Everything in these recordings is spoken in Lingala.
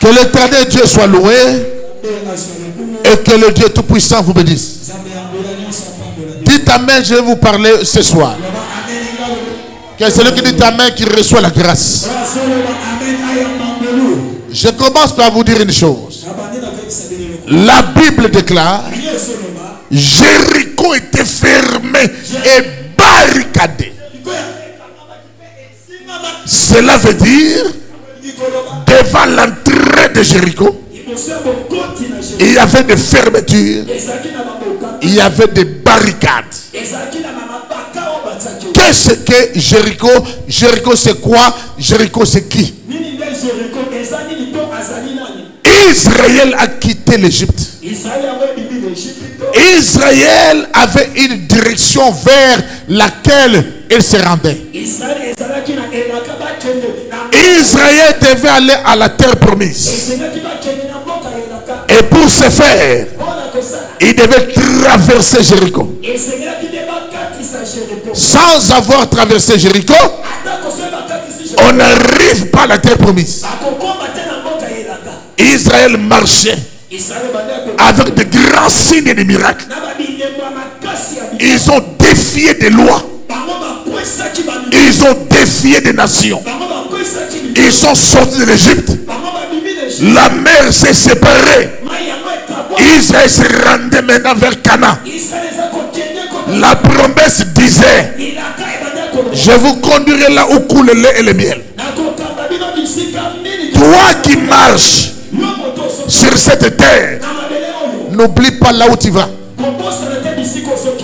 Que l'éternel Dieu soit loué et que le Dieu Tout-Puissant vous bénisse. Dites Amen, je vais vous parler ce soir. Que celui qui dit Amen qui reçoit la grâce. Je commence par vous dire une chose. La Bible déclare Jéricho était fermé et barricadé. Cela veut dire devant l'entrée de Jéricho, il y avait des fermetures, il y avait des barricades. Qu'est-ce que Jéricho? Jéricho c'est quoi? Jéricho c'est qui? Israël a quitté l'Égypte. Israël avait une direction vers laquelle il se rendait. Israël devait aller à la terre promise. Et pour ce faire, il devait traverser Jéricho. Sans avoir traversé Jéricho, on n'arrive pas à la terre promise. Israël marchait avec de grands signes et des miracles. Ils ont défié des lois. Ils ont défié des nations. Ils sont sortis de l'Égypte. La mer s'est séparée. Israël se rendait maintenant vers Canaan. La promesse disait: je vous conduirai là où coule le lait et le miel. Toi qui marches sur cette terre, n'oublie pas là où tu vas.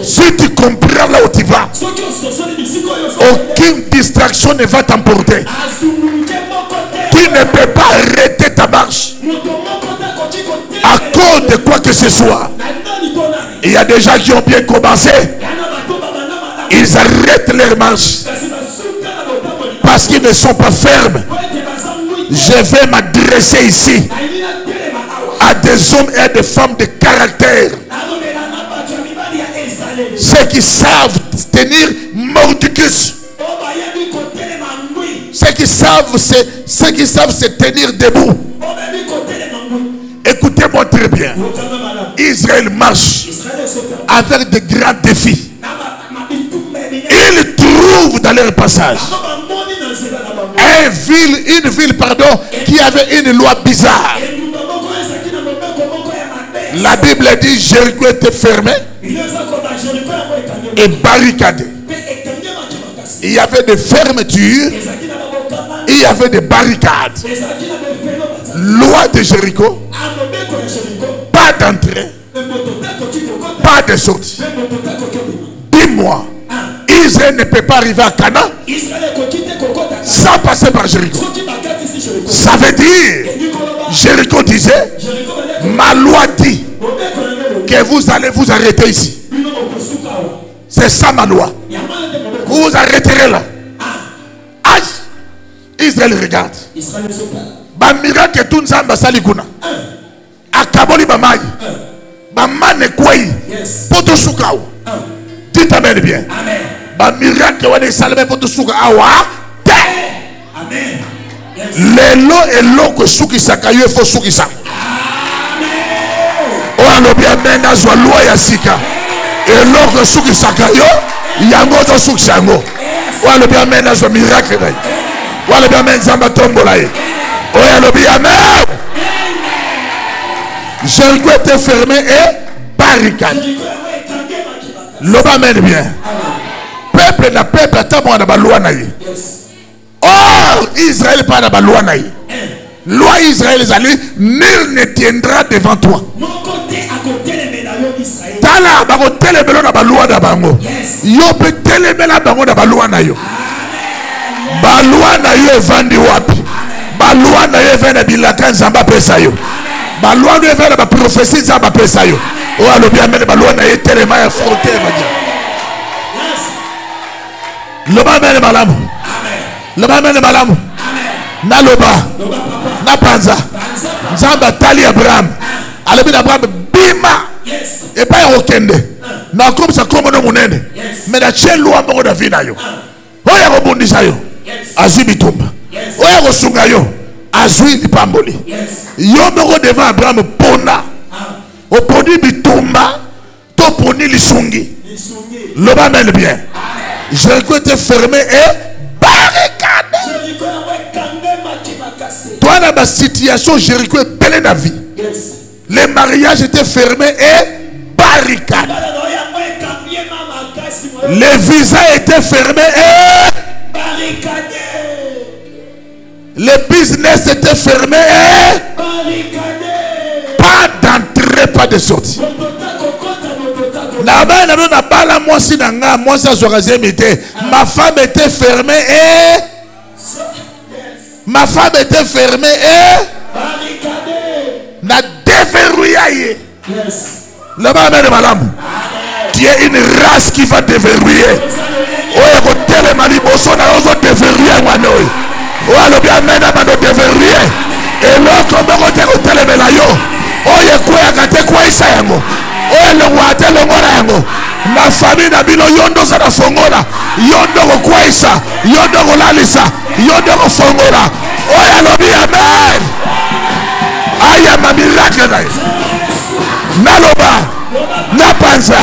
Si tu comprends là où tu vas, aucune distraction ne va t'emporter. Tu ne peux pas arrêter ta marche à cause de quoi que ce soit. Il y a des gens qui ont bien commencé, ils arrêtent leur marche parce qu'ils ne sont pas fermes. Je vais m'adresser ici à des hommes et à des femmes de caractère, ceux qui savent tenir mordicus, ceux qui savent se tenir debout. Écoutez-moi très bien. Israël marche avec de grands défis. Ils trouvent dans leur passage une ville qui avait une loi bizarre. La Bible dit Jéricho était fermé et barricadé. Il y avait des fermetures, il y avait des barricades. Loi de Jéricho, pas d'entrée, pas de sortie. Dis-moi, Israël ne peut pas arriver à Canaan sans passer par Jéricho. Ça veut dire, Jéricho disait, ma loi dit que vous allez vous arrêter ici. C'est ça ma loi. Vous vous arrêterez là. Aïe! Israël regarde. Ba miracle tout nzamba salikuna. Akaboli ba mai. Ba mane kwei. Poto sukao. Dites amen bien. Amen. Ba miracle wane salbe poto suka awa. Amen. Lelo eloko suki sakayo fo suki sa. Amen. O alobi amen azwa loi ya sika. Eloko suki sakayo yango to suki sango. O alobi amen azwa miracle dai. O alobi amen zamba tombola ye. O alobi amen. Jéricho était fermé et barricadé. L'homme mène bien. Peuple na peuple attend na ba loi na ye. Or Israël pas na ba loi na ye. Loi Israël zali, nul ne tiendra devant toi. Tala ba ko telemelo na ba loi na bango. Yo pe telemela bango na ba loi na yo. Ba loi na yo evandi wapi? Ba loi na yo evanda bilaka nzamba pesa yo. Ba loi na yo evanda ba prophétie nzamba pesa yo. O alobi amen ba loi na yo telema ya fronté vadia. Loba amen malamu. Amen. Loba amen malamu. Amen. Na loba. Na panza. Nzamba tali Abraham. Alobi na Abraham bima. Yes. Et pas okende. Na comme ça comme no munene. Mais na chelo ambo na vina yo. Oya kobundisa yo. Azibitumba. Oya kosunga yo. azui lipamboli. Yo moko devant Abraham pona. Oponi bitumba, to poni lisungi. Loba mène bien. Jéricho était fermé et barricadé. Toi dans ma situation, Jéricho est belle dans la vie. Les mariages étaient fermés et barricadés. Les visas étaient fermés et barricadés. Les business étaient fermés et barricadés. Pas d'entrée, pas de sortie. Ma femme était fermée et n'a déverrouillé. Là-bas, tu es une race qui va déverrouiller. Ma famille n'a pas yondo za fongola yondo ko kwaisa yondo ko lalisa yondo ko fongola oya lobi amen aya ma miracle na loba na panza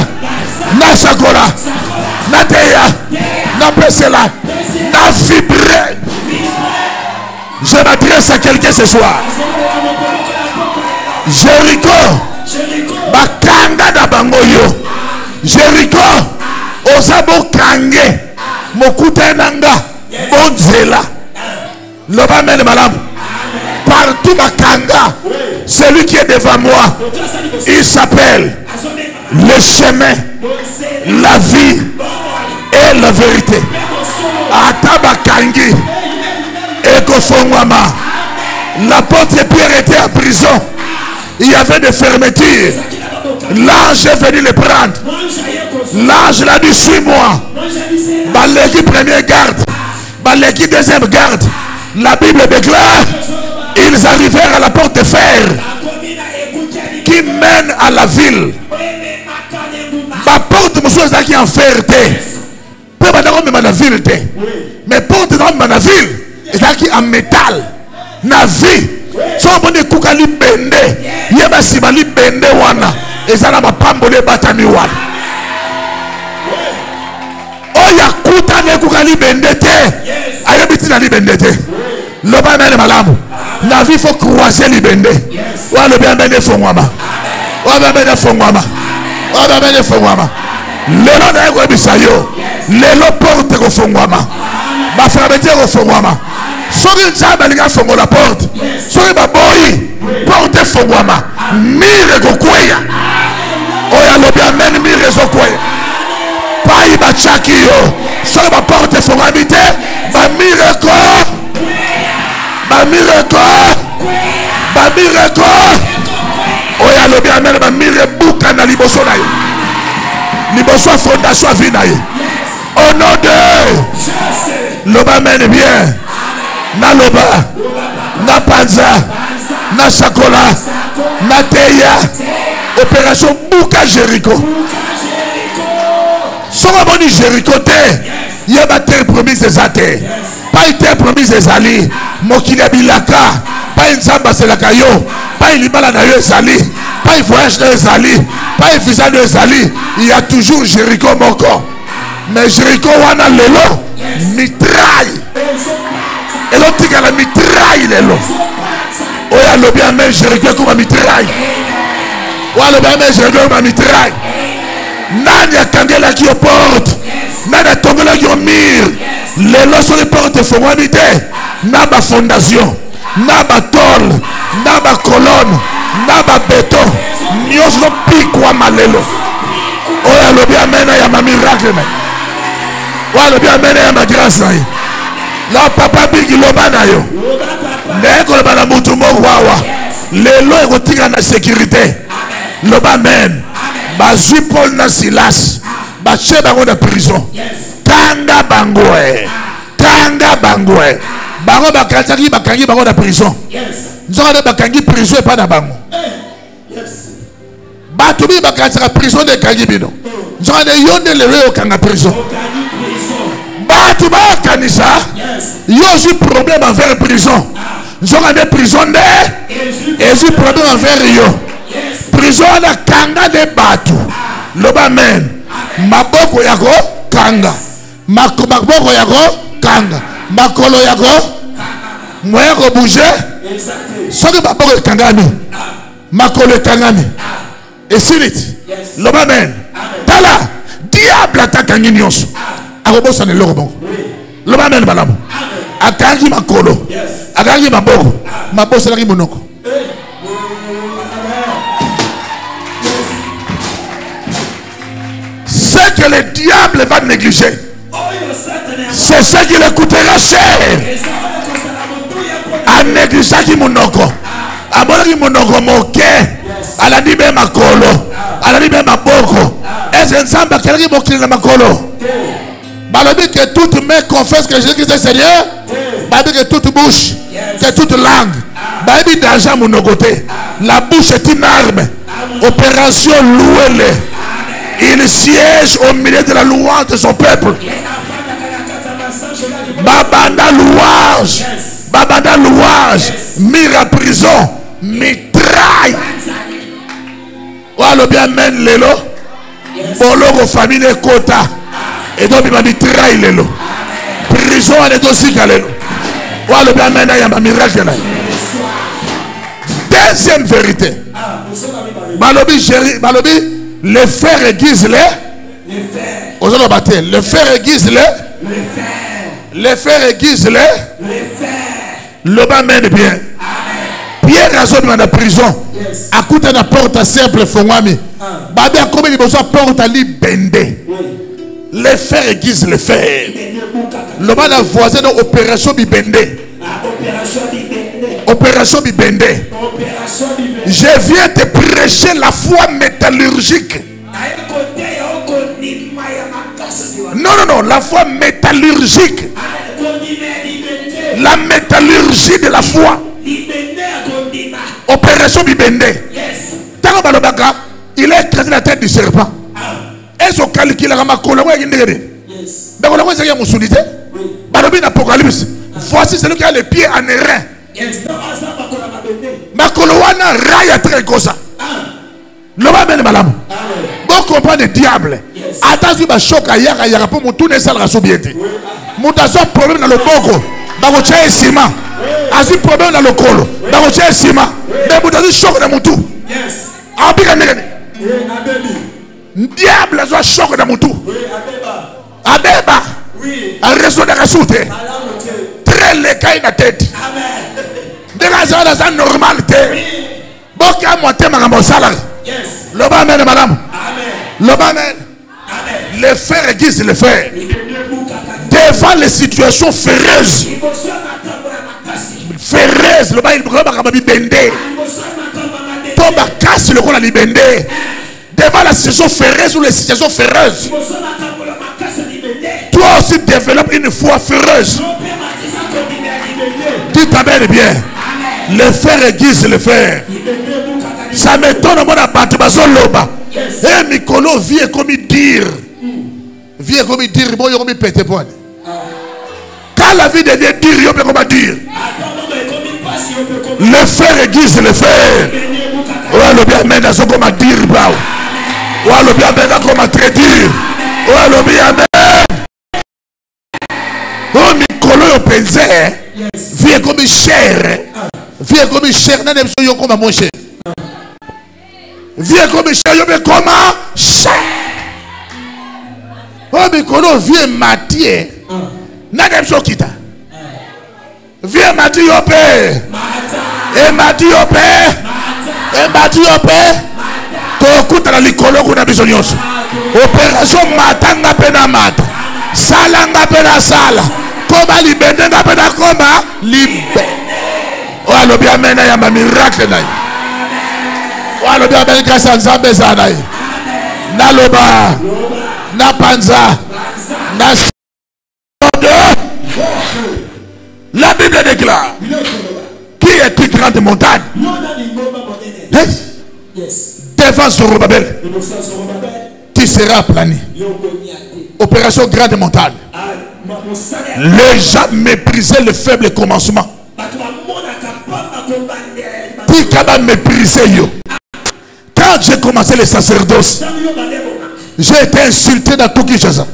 na sakola na teya na pesela na vibrer. Je m'adresse à quelqu'un ce soir. Jéricho bakanga da bangoyo. Jéricho osabo kange mokuta nanga bonzela loba mène malam partout bakanga. Celui qui est devant moi, il s'appelle le chemin, la vie et la vérité. Ataba kangi ekofongwama. L'apôtre Pierre était en prison. Il y avait des fermetures. L'ange est venu le prendre. L'ange l'a dit suis-moi. Baleki première garde, Baleki deuxième garde. La Bible déclare ils arrivèrent à la porte de fer qui mène à la ville. Ma porte monsieur qui en fer peut pas dans la ville mais porte dans la ville est qui en métal na vie. So bone kukali bende yeba sibali bende wana ezala mapambole batami wana oya kuta ne kukali bende te ayebiti na libende te loba mele malamu la vie faut croiser libende wa le bien bende fongwama wa bende fongwama wa bende fongwama lelo na ko bisayo lelo porte ko fongwama ba frabete ko fongwama. Soki nzambe alinga fongo la porte. Soki baboyi porte fongwama. Mire kokweya. Oya lobi amen mire zokweya. Pai bachaki yo. Soki ba porte fongwami te. Ba mire ko. Ba mire ko. Ba mire ko. Oya lobi amen ba mire buka na liboso na yo. Liboso fondation vie na yo. Au nom de loba amen bien. Na loba, na panza, na sakola, na teya. Opération Bouka Jéricho. Sora boni Jéricho te. Yaba terre promise des athées. Pas une terre promise des alliés. Mokile bilaka. Pas une samba selaka yo. Pas une libala na yo ezali. Pas un voyage na yo ezali. Pas un visa na yo ezali. Il y a toujours Jéricho moko. Mais Jéricho wana lelo mitraille. Et l'autre qui a la mitraille, les lots. Oya le bien même Jéricho comme mitraille. Oya le bien même Jéricho comme mitraille. Nanya kangela qui porte. Nanya tongela qui au mur. Les lots sur les portes font wanité. Naba fondation. Naba tol. Naba colonne. Naba béton. Nyos no pikwa malelo. Oya le bien même ya ma miracle. Oya le bien même ya ma grâce. La papa bigi loba na yo. Neko loba na mutu moko wawa. Lelo ekotika na sécurité. Loba men. Bazui Paul na Silas. Bache bango na prison. Kanga bangwe. Kanga bangwe. Bango bakataki bakangi bango na prison. Nzora bakangi prison et pas na bango. Batubi bakataka prison de kangi bino. Nzora de yonde lelo yo kanga prison. Tu vas kanisa. Yo j'ai problème avec prison. Zonga de prison de Jésus problème envers yo. Prison na kanga de batu. Loba men. Maboko yako kanga. Maboko yako kanga. Makolo yako moyen ko bouger. Soki maboko kangami. Makolo kangami. Et sinit. Loba men. Tala diable attaque nyonso. Akobosa ne lobo. Loba men balamu. Akangi makolo. Akangi maboko. Mabosa la monoko. Ce que le diable va négliger, c'est ce qui le coûtera cher. A négliger qui monoko. A monoko monoko moke. A la dibe makolo. A la dibe maboko. Est-ce que ensemble quelqu'un qui mokile na makolo? Balobi que toute main confesse que Jésus-Christ est Seigneur. Balobi que toute bouche, que toute langue. Balobi d'argent mon côté. La bouche est une arme. Opération louez-le. Il siège au milieu de la louange de son peuple. Babanda louange. Babanda louange. Mire à prison. Mitraille. Oualo bien mène l'élo. Boloko famille kota. Et donc il m'a dit trahi l'élo. Prison elle est aussi calée. Oualo bien mène y'a ma miracle là. Deuxième vérité. Balobi le fer aiguise les. Le fer aiguise les. Le fer aiguise les. Le bas mène bien. Pierre a zone dans la prison. À côté de la porte simple fongami. Babi a commis les besoins porte à li bendé. Le fer aiguise le fer. Le bas la voisin de opération bi bendé. Opération bi bendé. Je viens te prêcher la foi métallurgique. Non, la foi métallurgique. La métallurgie de la foi. Opération Bibende. Tant Balobaka, il a écrasé la tête du serpent. Est-ce qu'on calcule la makolo? Apocalypse. Voici celui qui a les pieds en airain. Makolowana raya très gosa. L'homme ben malam. Bon comprendre le diable. Attention ba choc à yaka pour mon tourner ça la sobiété. Mon problème dans le boko. Bako tché ciment. Asi problème dans le colo. Bako tché ciment. Mais vous avez choc dans mon tout. Abika negani. Diable a choc dans mon tout. Abeba. A raison de la soute. Très les cailles la tête. Dégagez la normalité. Boka monter ma salaire. Le bas mène madame. Le bas mène. Le fer aiguise le fer. Devant les situations ferreuses. Ferreuses. Le bas il brûle ma bibendé. Tomba casse le rôle à libendé. Devant la situation ferreuse ou les situations ferreuses. Toi aussi développe une foi ferreuse. Tu t'amènes bien. Le fer aiguise le fer. Ça m'étonne à mon abattu. Et Mikolo vient comme il dire. Vient comme il dire. Bon, il y a comme il pète point. Quand la vie devient dire, il y a comme dire. Le fer aiguise le fer. Ouais, le bien mène à ce qu'on m'a dire. Ouais, le bien mène à qu'on m'a traité. Ouais, le bien mène. Oh, Mikolo, il pense. Vient comme il cher. Viens comme il cher. N'a pas comme mon cher. Viens comme il cher. Comme cher. Oh, Mikolo, viens Mathieu. N'a pas kita. Viens Mathieu au père. Et Mathieu au père. Et Mathieu au père. Tokuta la likolo kuna bisonyoso. Opération matanga pena mata. Salanga pena sala. Koma libende nga pena koma libe. O alobi amena ya miracle na. O alobi amena kasa nzambe sana. Na loba. Na panza. Na la Bible déclare. Qui est plus grande montagne? Devant Zorobabel, tu seras aplani. Opération grande montagne. Les gens méprisaient le faible commencement. Tikaba mépriser yo. Quand j'ai commencé le sacerdoce, j'ai été insulté dans tout Kinshasa.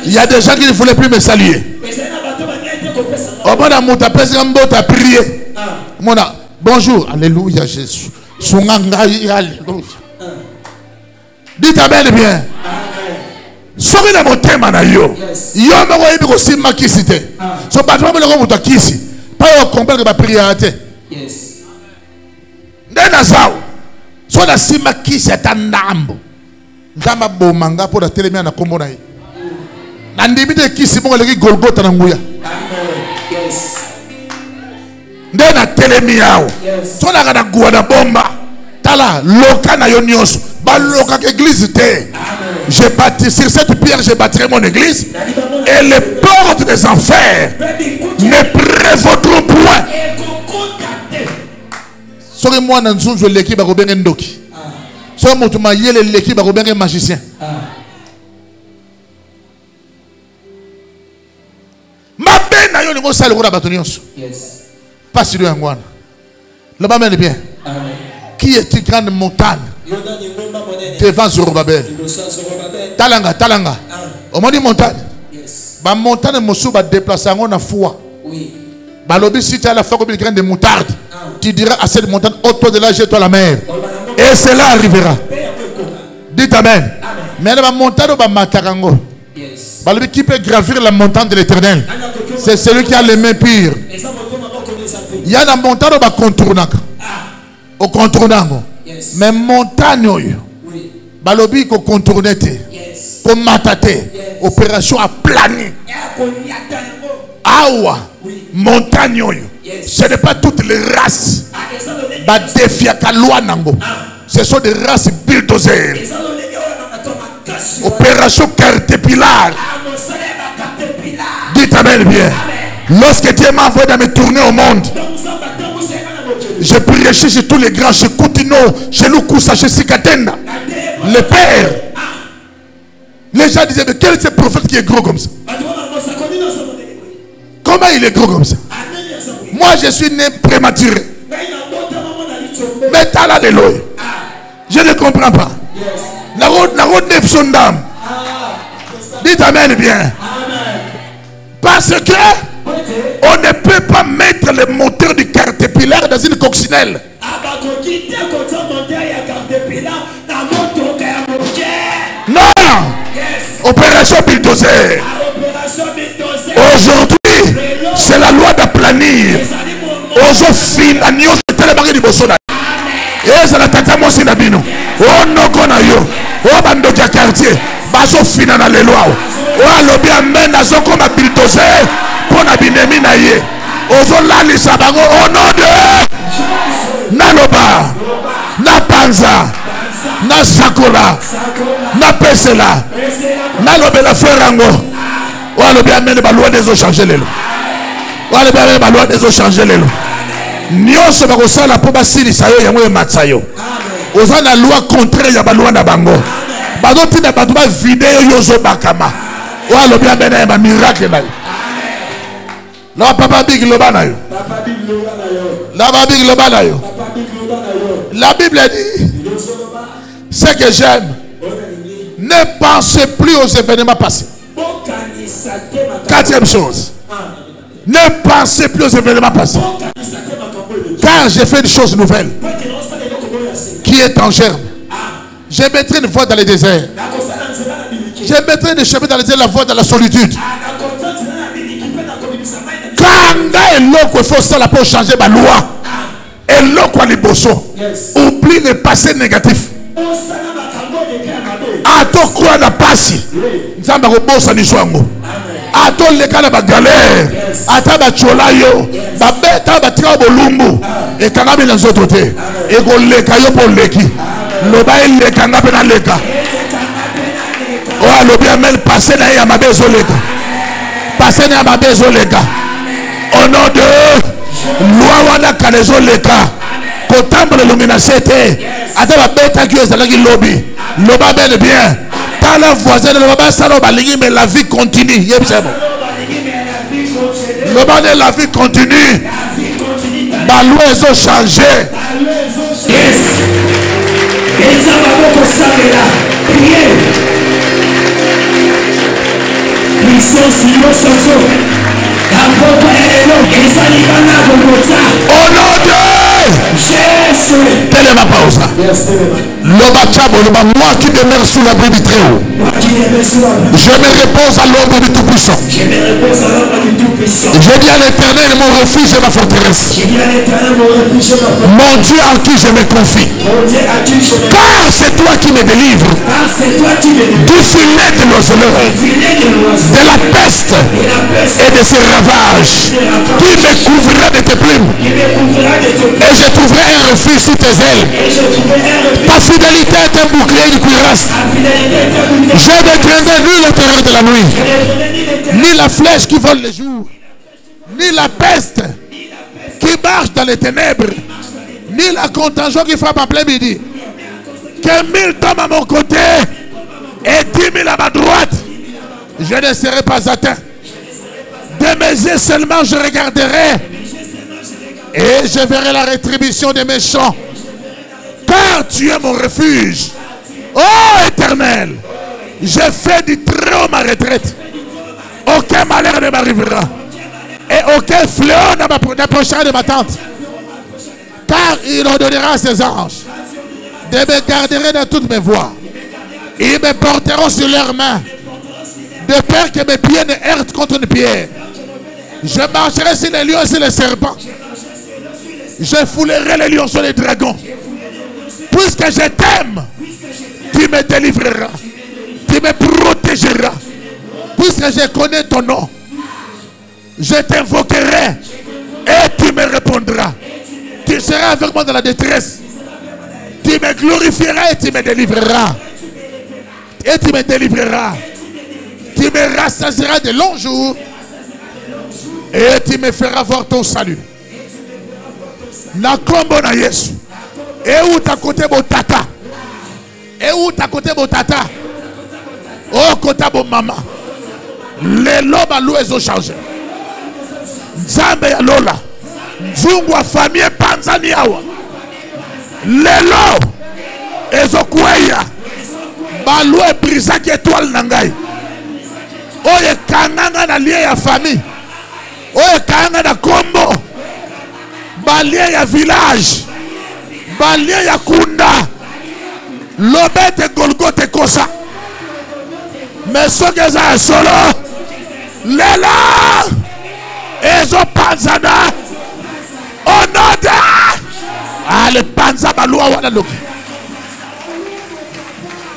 Il y a des gens qui ne voulaient plus me saluer. Bonjour, alléluia Jésus. Dites amen bien. Soki na motema na yo. Yo moko yebi ko simba kisi te. So bato ba ko muta kisi. Pa yo comprendre ba prière te. Yes. Ndena sawo. So na simba kisi ata ndambo. Ndamba bomanga po da telemia na kombo na ye. Na ndimi de kisi mo leki Golgotha na nguya. Yes. Ndena telemia o. So na kana guwa na bomba. Tala loka na yo nyonso. Ba loka ke église te. J'ai bâti sur cette pierre, j'ai bâti mon église et les portes des enfers ne prévaudront point. Soki moi na nzunzu l'équipe ba kobenge ndoki. Soki moto ma yele l'équipe ba kobenge magicien. Ma bena yo ngo sala ko bato nyonso. Yes. Pas sur ngwana. Le ba mène bien. Amen. Qui est une grande montagne devant Zorobabel? Talanga, talanga. Au moins montagne. Ba montagne mosu ba déplacer en na foi. Oui. Ba lobi si tu as la foi comme une graine de moutarde, tu diras à cette montagne autour de là jette-toi la mer. Et cela arrivera. Dites amen. Mais la montagne ba matarango. Yes. Ba lobi qui peut gravir la montagne de l'Éternel? C'est celui qui a les mains pures. Il y a la montagne ba contournaka. Au contournango. Yes. Mais montagne oui. Balobi ko contourner te. Yes. Ko matate. Yes. Opération à planer. Awa. Oui. Montagne oui. Yes. Ce n'est pas toutes les races. Ba défia ka loi nango. Ce sont des races bulldozers. Opération caterpillar. Dites amen bien. Lorsque Dieu m'a envoyé de me tourner au monde, je prêchais chez tous les grands, chez Koutino, chez Lukusa, chez Sikatenda. Le père. Les gens disaient, mais quel est ce prophète qui est gros comme ça? Comment il est gros comme ça? Moi, je suis né prématuré. Mais t'as là de l'eau. Je ne comprends pas. La route neuf son d'âme. Dites amen bien. Parce que on ne peut pas mettre le moteur du caterpillar dans une coccinelle. Non. Opération bulldozer. Aujourd'hui, c'est la loi d'aplanir. Aujourd'hui, la nuit, c'est tellement de Bosona. Et c'est la tata Mosina Bino. Oh non, qu'on a eu. Oh, bando de quartier. Baso fina na le loi. Oh, l'obé amène à son comme un bulldozer. Pour la binemi na ye. Ozo lali sabango au nom de Naloba, na Panza, na Sakura, na Pesela, Nalobe la Ferrango. Ou alors bien amène la loi des eaux changer les lois. Ou alors bien amène la loi des eaux changer les lois. Nyonso bakosala po basili sayo yango e matsayo. Oza na loi contraire ya ba loi na bango. Bazoti na bato ba video yozo bakama. Ou alors bien amène ba miracle na yo. La papa big lobanayo. La papa big lobanayo. La Bible dit ce que j'aime. Ne pensez plus aux événements passés. Quatrième chose. Ne pensez plus aux événements passés. Car j'ai fait une chose nouvelle qui est en germe. Je mettrai une voie dans le désert. Je mettrai une chemin dans le désert, la voie dans la solitude. Quand il faut ça pour changer ma loi. Et l'eau les bosso. Oublie le passé négatif. A to croire na pasi. Nzamba ko bossa ni swango. A to le kana ba galère. Ata ba chola yo. Ba beta ba tra bolumbu. E kana bi na nzoto te. E ko leka yo po leki. Lo ba le kana pe na leka. O alo bi amel passer na ya mabezo leka. Passer na mabezo leka. Au nom de loi wana kalezo leka. Kotambo le luminacete. Ata ba beta ki ezala ki lobby. Loba bel bien. T'as la voisine, le baba salo balingi, mais la vie continue. Loba de la vie continue. Balou ils ont changé. Yes. Et ça va beaucoup s'arrêter. Priez. Puissance, au nom de Jésus. Téléma pause. Moi qui demeure sous l'abri du Très-Haut, je me repose à l'ombre du Tout-Puissant. Je dis à l'Éternel, mon refuge et ma forteresse, mon Dieu en qui je me confie, car c'est toi qui me délivres du filet de l'oiseleur, de la peste et de ses ravages. Tu me couvriras de tes plumes et je trouverai un refuge sous tes ailes. Ta fidélité est un bouclier de cuirasse. Je ne craindrai ni la terreur de la nuit, ni la flèche qui vole le jour, ni la peste qui marche dans les ténèbres, ni la contagion qui frappe en plein midi. Que 1000 tombent à mon côté et 10 000 à ma droite, je ne serai pas atteint. De mes yeux seulement je regarderai et je verrai la rétribution des méchants. Car tu es mon refuge. Oh Éternel, je fais du Très-Haut ma retraite. Aucun malheur ne m'arrivera et aucun fléau n'approchera de ma tente. Car il ordonnera à ses anges de me garder dans toutes mes voies. Ils me porteront sur leurs mains, de peur que mes pieds ne heurtent contre une pierre. Je marcherai sur les lions et sur les serpents. Je foulerai les lions sur les dragons. Puisque je t'aime, tu me délivreras. Tu me protégeras. Puisque je connais ton nom, je t'invoquerai et tu me répondras. Tu seras avec moi dans la détresse. Tu me glorifieras et tu me délivreras. Et tu me délivreras. Tu me rassasieras de longs jours et tu me feras voir ton salut. Na kombo na Yesu. Et où t'as côté mon tata? Et où t'as côté mon tata? Oh, côté mon maman. Les lobes à l'eau, ils ont changé. Nzambe ya lola. Nzungwa famille Panzaniawa. Les lobes, ils ont kouaya. Balou et brisa qui étoile nangai. Oye kananga na lié ya famille. Oye kananga na kombo. Balie ya village. Balie ya kunda. Lobete Golgote kosa. Mais ce que ça solo. Lela. Ezo panzana. Onoda. Ah le panza balua wana loki.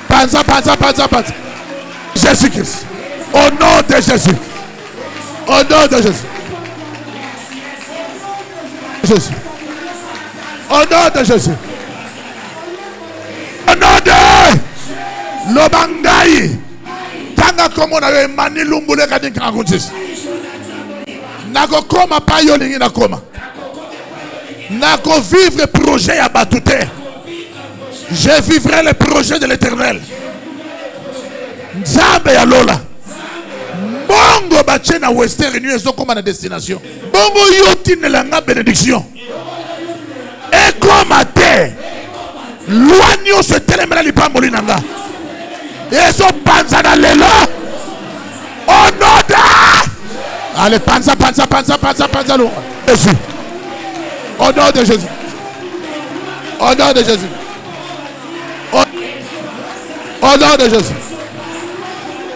Panza. Jésus-Christ. Au nom de Jésus. Au nom de Jésus. Jésus. Au nom de Jésus. Au nom de Lobangaï. Tanga comme on avait mani lumbule kadi kangunsis. Nako koma pa yolingi na koma. Nako vivre projet à batute. Je vivrai le projet de l'Éternel. Nzambe ya lola. Bongo bache na Western Union so comme na destination. Bongo yoti ne langa bénédiction. Et comme à terre. Loigno se telemela lipamboli nanga. Et so panza na lelo. Onoda. Allez panza lo. Jésus. Au nom de Jésus. Au nom de Jésus. Au nom de Jésus.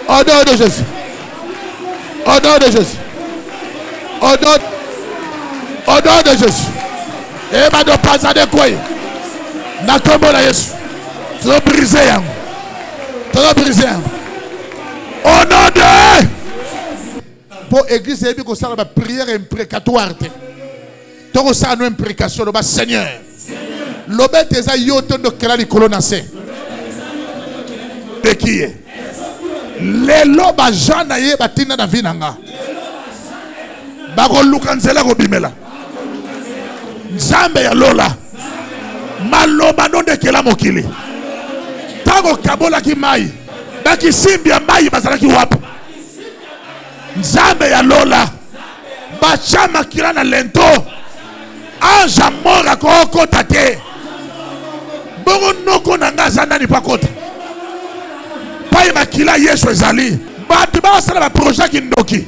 Au nom de Jésus. Au nom de Jésus. Au nom de Jésus. Et ma do panza de quoi? Na kombo na Yesu. Tu vas briser yango. Tu vas briser yango. Au nom de. Pour l'église, il y a une prière imprécatoire. Tu as une imprécation. Seigneur. L'obé tes ayoto de kelali kolonase. De qui est? Les loba jana ye batina na vinanga. Bako lukanzela ko bimela. Nzambe ya lola. Maloba non de kela mokili. Tago kabola ki mai. Baki simbia mai bazala ki wapu. Nzambe ya lola. Bachama kila na lento. ange mort akokota te bongo noko nanga zanda ni pakota pai makila Yesu ezali batu basala ba projet kindoki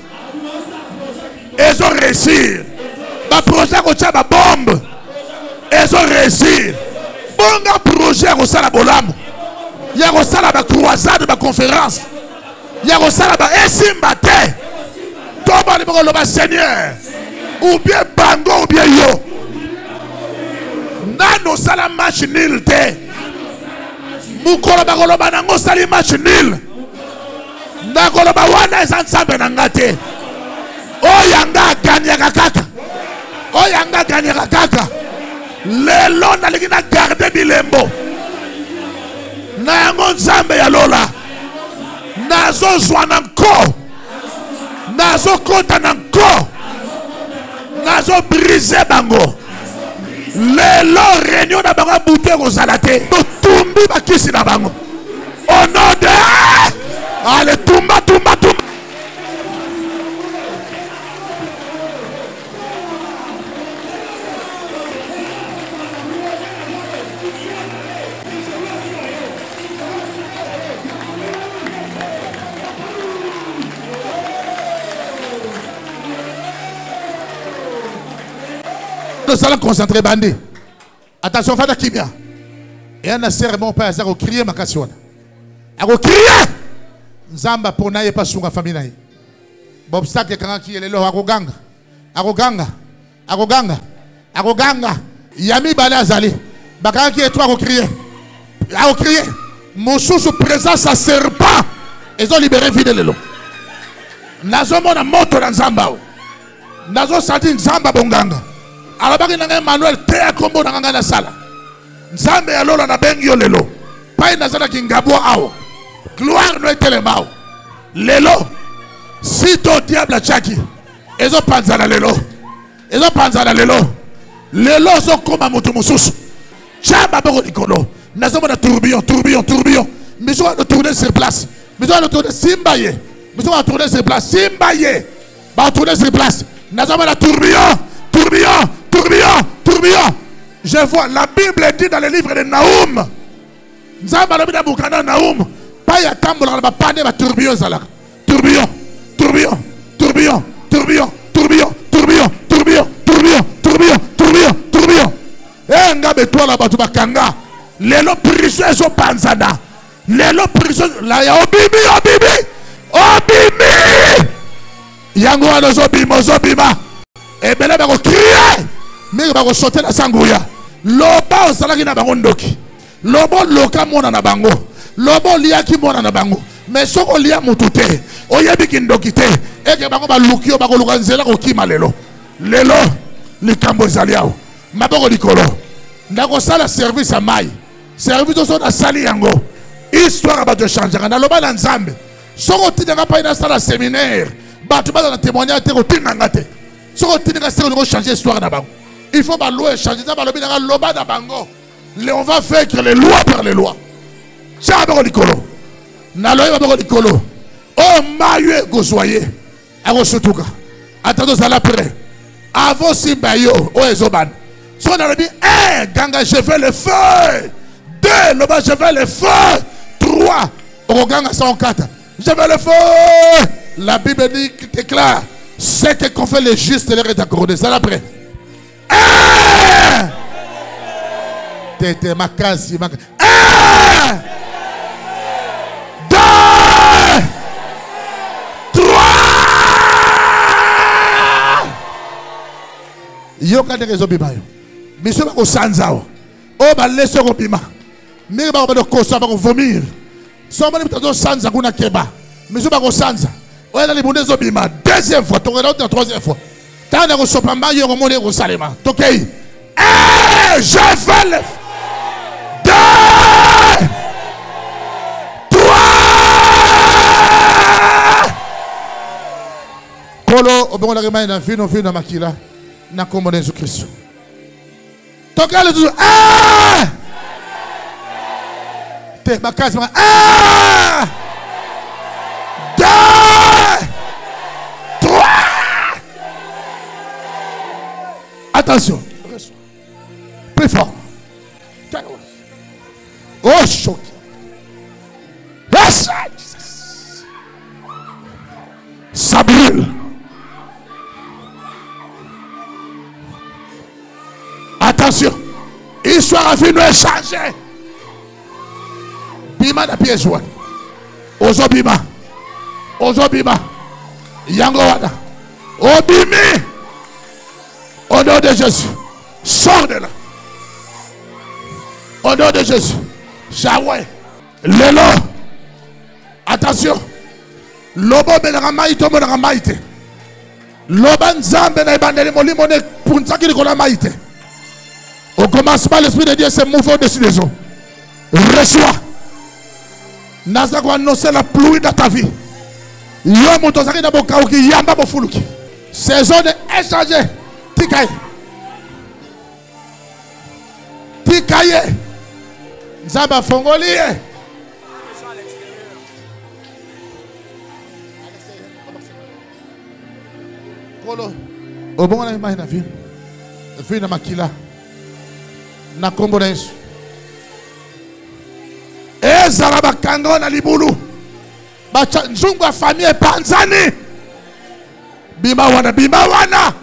ezo réussir ba projet ko tia ba bombe ezo réussir bonga projet ko sala bolamu ya ko sala ba croisade ba conférence ya ko sala ba esimba te toba ni boko loba Seigneur ou bien bango ou bien yo nano sala match nul te mukolo ba koloba nango sali match nul ndakoloba wana eza nsambe na nga te oyanga aganyaka kaka oyanga aganyaka kaka lelo nalingi na garde bilembo na yango nzambe ya lola nazozwa na nko nazokota na nko nazobrise bango lelo réunion na bango butu ekozala te totumbi bakisi na bango au nom de allez tumba tumba tumba nous allons concentrer bandé. Attention, fada kimia. Et un serment pas à crier ma cassione. À crier. Nzamba pour n'aille pas sur la famille. Bobstacle quand qui est le arroganga. Arroganga. Arroganga. Arroganga. Yami balazali. Bakana qui est toi à crier. À crier. Mon sous présence à serpent. Ils ont libéré fidèle le lot. Nazo mona moto dans Nzamba. Nazo senti Nzamba bonganga. Alors baki nanga Emmanuel te akombo nanga na sala. Nzambe ya lola na bengi yo lelo. Pai nazala kingabo awo. Gloire no etelemao. Lelo. Sito diable chaki. Ezo panzala lelo. Ezo panzala lelo. Lelo zo koma moto mususu. Chamba boko likolo. Nazo mona tourbillon, tourbillon, tourbillon. Mais je vais tourner sur place. Mais je vais tourner Simbaye. Mais je vais tourner sur place. Simbaye. Va tourner sur place. Nazo mona tourbillon, tourbillon. Tourbillon, tourbillon. Je vois, la Bible dit dans le livre de Naoum. Nzamba lobi na bukana Naoum. Pas ya tambola na bapane ba tourbillon zalaka. Tourbillon, tourbillon, tourbillon, tourbillon, tourbillon, tourbillon, tourbillon, tourbillon, tourbillon, tourbillon, tourbillon. Eh ngabe tola batu bakanga. Lelo prison ezo panzana. Lelo prison la ya obibi, obibi. Obibi. Yango ano zobima, zobima. Et bien là, il va crier. Mais il va sauter la sangouya. Loba au salaki na bango ndoki. Lobo loka mona na bango. Lobo liaki mona na bango. Mais soko lia mutute. Oyebi kindoki te. Eke bango ba lukio bango lukanzela ko kima lelo. Lelo likambo zaliao. Maboko likolo. Ndako sala service a mai. Service oso na sali yango. Histoire ba de changer. Na loba na nzambe. Soko tinanga pa ina sala séminaire. Batu ba na témoignage te ko tinanga te. Changer l'histoire d'abord. Il faut louer, changer ça. On va faire que les lois par les lois. Tchabero Nicolo. Naloye Babero Nicolo. Oh, Maye Gozoye. Aro Sotuka. Attendons à l'après. Avant Simbayo. Oh, Ezoban. Si on a dit, Ganga, je fais le feu. 2, Loba, je fais le feu. 3, Oroganga 104. Je fais le feu. La Bible dit, déclare. C'est que qu'on fait les justes leur est accordé. Ça l'après. T'es ma case. 1, 2, 3. Yo quand les obibayo. Monsieur va au sanzao. Oh ba laisse au bima. Mais ba ba ko sa ba vomir. So ba ni tazo sanza kuna keba. Monsieur va au sanza. Ouais, dans les bonnes obima. Deuxième fois, tu regardes la troisième fois. T'as un sopama, il y a un monde au Salema. Ok. Je fais le 2, 3. Kolo, au bon la remède dans fino fino makila. Na kombo Jésus Christ. Toka le toujours. Te bakaz ma. 2, 3. Attention. Plus fort. Oh, choc. Yes. Ça brûle. Attention. Histoire a fini de changer. Bima na pièce joie. Ozo bima. Ozo bima. Yango wada. Obimi. Au nom de Jésus. Sors de là. Au nom de Jésus. Shawai. Lelo. Attention. Lobo benanga maite benanga maite. Loba nzambe na ibandeli molimo ne punzaki likola maite. Au commencement, l'Esprit de Dieu se mouve au-dessus des eaux. Reçois. Naza ko annoncer la pluie dans ta vie. Yo moto zaki na boka ki yamba bo fuluki. Saison de échanger. Tikaye. Tikaye. Nzamba fongoliye. Kolo. Obonga na imani na vie. Vie na makila. Na kombo na Yesu. Ezala bakango na libulu. Bacha nzungu ya famille panzani. Bima wana, bima wana.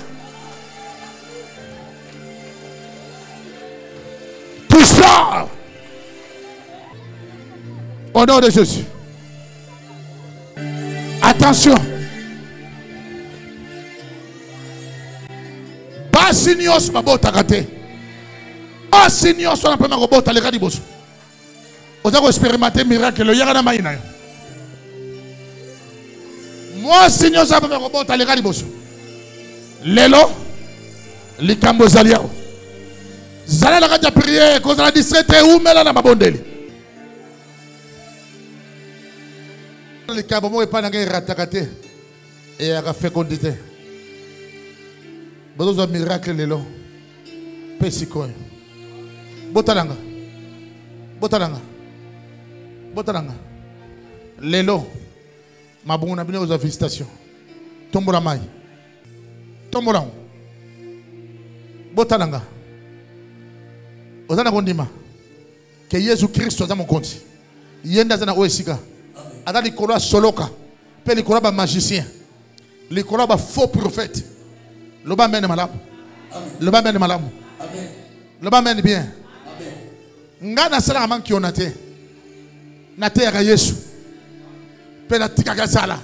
Tout ça. Au nom de Jésus. Attention. Basinios mabota kate. Basinios wana pema robota le kadiboso. Vous avez expérimenté miracle. Le yagana maïna. Moi, Seigneur, ça va me remonter à l'égardibos. Lelo, les cambozalia. Zala la radio prière, cause la distraite ou mela na mabondeli. Les cabomo et pas na guerre ratakate et à fécondité. Besoin de miracle lelo. Pesiko. Botalanga. Botalanga. Botalanga. Lelo. Ma bonne abonné aux félicitations. Tombola mai. Tombola. Botalanga. Ozana kondima. Que Jésus Christ soit mon compte. Yenda zana oesika. Ada likolo soloka. Pe likolo ba magicien. Likolo ba faux prophète. Loba mène malamu. Loba mène malamu. Amen. Loba mène bien. Amen. Ngana sala man ki onate. Na terre Yesu. Pe na tika sala.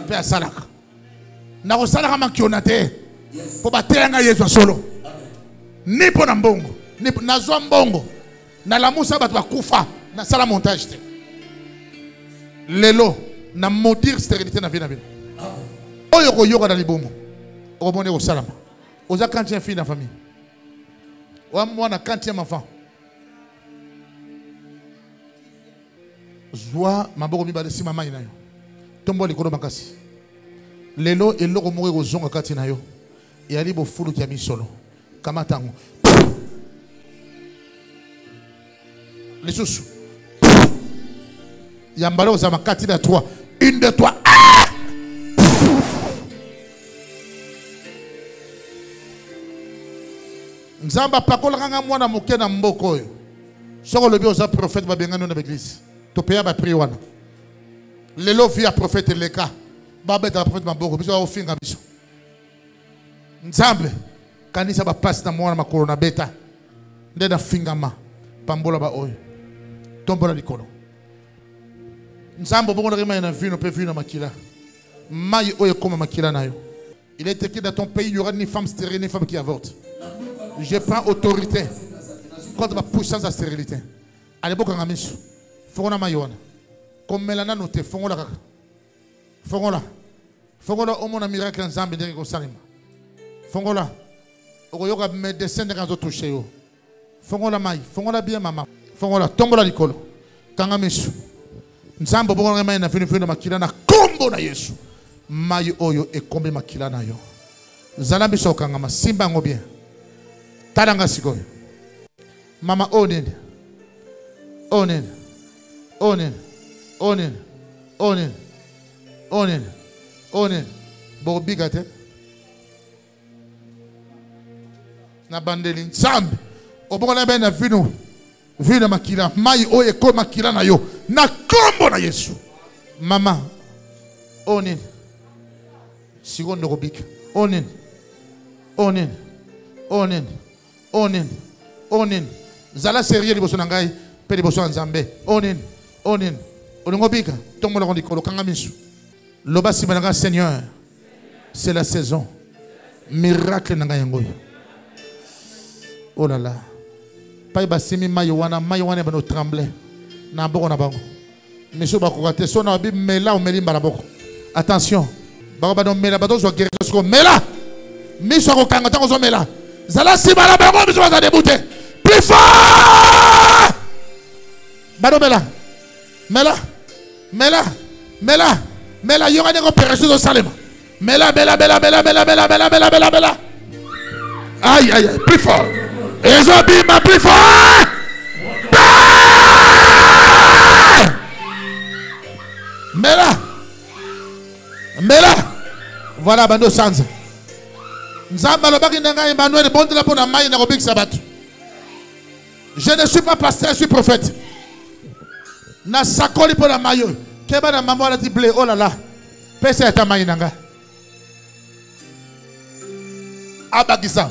Pe sala. Na ko sala man ki onate. Po ba terre Yesu solo. Ni po na mbongo, ni na zwa mbongo. Na la musa ba kufa na sala montage te. Lelo na maudire stérilité na vie na vie. Oyo ko yoga na libomo. O bonne ko salama. Oza kantia fille na famille. Wa mwana kantia enfant. Zwa maboko mi balesi mama ina yo. Tombo likolo makasi. Lelo eloko moko ko zonga kati na yo. E ali bo fulu kia misolo. Kama tango. Lisusu. Yambalo za makati na toi. Une de toi. Ah! Nzamba pakola kanga mwana moke na mboko oyo. Soko lobi oza prophète ba bengano na l'église. To peya ba prier wana. Lelo via prophète leka. Ba beta prophète maboko biso o finga biso. Nzambe kanisa ba passe na mwana makolo na beta. Ndena fingama pambola ba oyo. Tombola likolo. Nzambe bongo na vino pe vino makila. Mai oyo koma makila na yo. Il est écrit dans ton pays il y aura ni femme stérile ni femme qui avorte. Je prends autorité contre ma puissance de la stérilité. À l'époque, on a mis ça. Fongola mayona. Comme Mélana noté, fongola kaka. Fongola. Fongola, au moins un miracle en Zambie, de Salima. Fongola. Au yoga médecin de Ganzo touché. Fongola maï. Fongola bien, maman. Fongola, tombola likolo. Kanga misu. Nzambo bongo na fini fini makila na kombo na Yesu. Maï oyo e kombe makila na yo. Zalabi so kanga ma simba ngo bien. Talanga sikoyo. Mama onen. Onen. Onen. Onen. Onen. Onen. Onen. Bobigate. Na bandeli nzambe. Obokola ben na vino. Vino makila. Mai oye ko makila na yo. Na kombo na Yesu. Mama. Onin. Sigondo robik. Onin. Onin. Onin. Onin. Onin. Zala sérieux liboso na ngai. Pe liboso nzambe. Onin. Onin. Oningo bika. Tombo la kondiko. Lokanga misu. Loba simananga Seigneur. C'est la saison. Miracle nanga yango. Oh là là. Pas basimi mayowana bano tremble. Na boko na bango. Monsieur bakokate so na bi mela o melimba na boko. Attention. Bako bano mela bato zo guérir so mela. Miso ko kanga tango zo mela. Zala sima la bango miso za débouter. Plus fort. Bano mela. Mela. Mela. Mela. Mela yonga ngo opération zo salema. Mela. Aïe, aïe, aïe, plus fort. Et Zobima, plus fort. Mela. Voilà, bando sanza. Nzamba lobaki nanga Emmanuel bonde la pona mai na robik sabat. Je ne suis pas pasteur, je suis prophète. Na sakoli pona mayo. Keba na maman la dit blé, oh là là. Pesa ya tamai nanga. Abagisa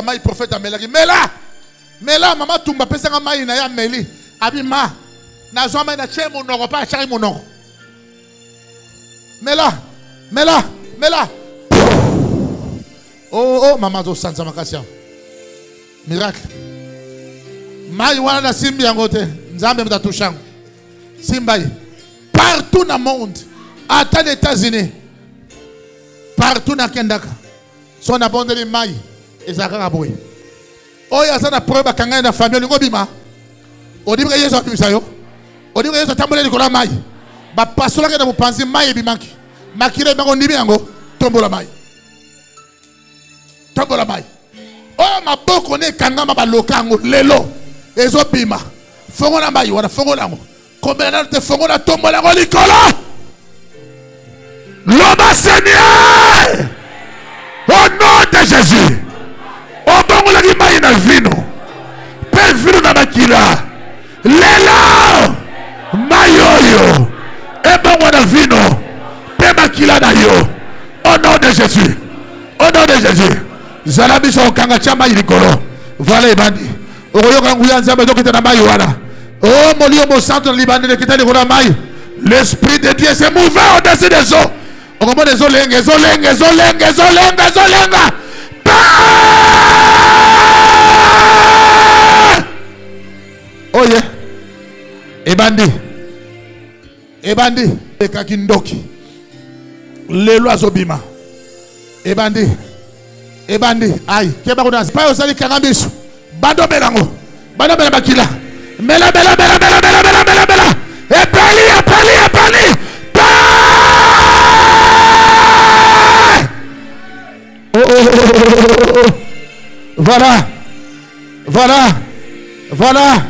mai prophète amelaki mela mama tumba pesa nga mai na ya meli abima na zoma na che monoko pa chari monoko mela oh mama zo sanza makasi miracle mai wana na simbi yango te nzambe mtatushango simbai partout dans le monde à les États-Unis partout na kendaka son abondeli mai ezaka boy oya sana preuve kanga na famille ngo bima odibre yeso abimisa yo odibre yeso tambola likola mai ba pasola ke na bupanzi mai bimaki makire bango ndibi yango tombola mai oh maboko ne kanga mabaloka ngo lelo ezo bima fongo na mai wana fongo nango kombena te fongo na tombola ngo likola l'homme Seigneur au nom de Jésus. Au bon la guimai na vino. Pe vino na makila. Lela. Mayoyo. E bon na vino. Pe makila na yo. Au nom de Jésus. Au nom de Jésus. Zalabi so kanga chama ilikoro. Voilà ibandi. Oyoka nguya nzambe dokita na mai wana. Oh molio mo centre libandé kita le kona mai. L'esprit de Dieu s'est mouvé au-dessus des eaux. On comprend des zolenga. Oh yeah. Ebandi. Ekakindoki. Lelo azobima. Ebandi. Aïe. Keba kuna. Pas osali kangambisu. Bando belango. Bando bakila. Mela. Epali. Voilà.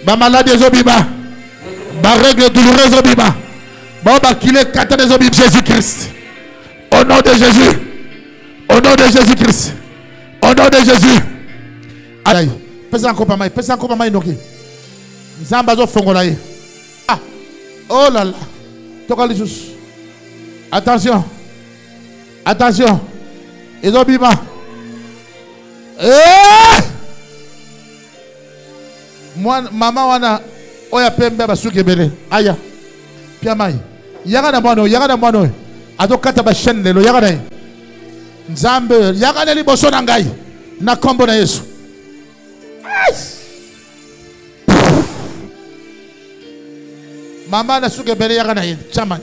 Ba maladie zobima. Ba règle douloureuse zobima. Ba kile kata des zobima Jésus-Christ. Au nom de Jésus. Au nom de Jésus-Christ. Au nom de Jésus. Aïe. Pesa encore pas mai noki. Nzamba zo fongola ye. Ah. Oh là là. Toka les choses. Attention. Ezobima. Maman wana oya pembe basuke bele. Aya. Pia mai. Yaga na mwana. Ado kata ba chaîne lelo yaga na. Nzambe yaga na liboso na ngai. Na kombo na Yesu. Mama na suke bele yaga na chama.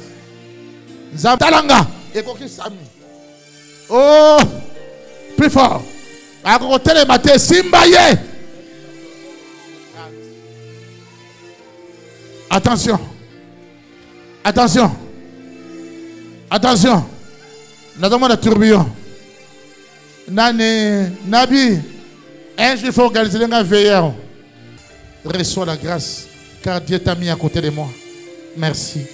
Nzambe talanga ekoki sami. Oh, plus fort. À côté de maté, Simbaye. Attention. Nous avons un tourbillon. Nabi, un jour il faut organiser un veilleur. Reçois la grâce, car Dieu t'a mis à côté de moi. Merci.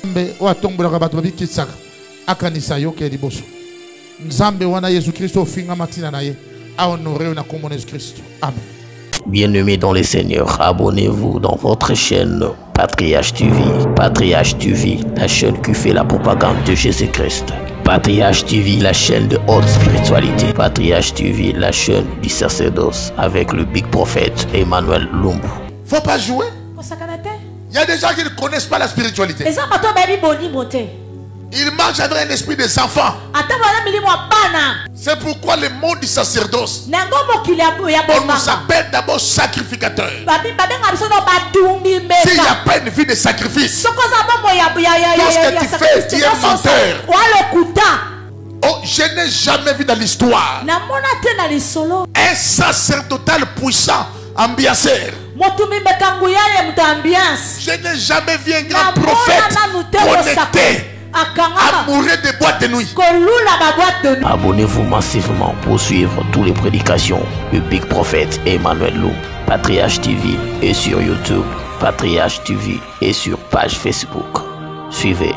Nzambe wana Yesu Kristo finga matina na ye à honorer na kombo na Jésus-Christ. Amen. Bien-aimés dans les Seigneurs, abonnez-vous dans votre chaîne Patriarche TV. Patriarche TV, la chaîne qui fait la propagande de Jésus-Christ. Patriarche TV, la chaîne de haute spiritualité. Patriarche TV, la chaîne du sacerdoce avec le big prophète Emmanuel Lumbu. Faut pas jouer. Il y a des gens qui ne connaissent pas la spiritualité. Ils marchent avec un esprit des enfants. C'est pourquoi le monde du sacerdoce, on nous appelle d'abord sacrificateurs. S'il n'y a pas une vie de sacrifice, tout ce que tu fais, tu es menteur. Oh, je n'ai jamais vu dans l'histoire un sacerdotal puissant, ambianceur. Je n'ai jamais vu un grand prophète connecté, amoureux des boîtes de nuit. Abonnez-vous massivement pour suivre toutes les prédications du Big Prophète Emmanuel Lumbu. Patriarche TV est sur YouTube, Patriarche TV est sur page Facebook. Suivez.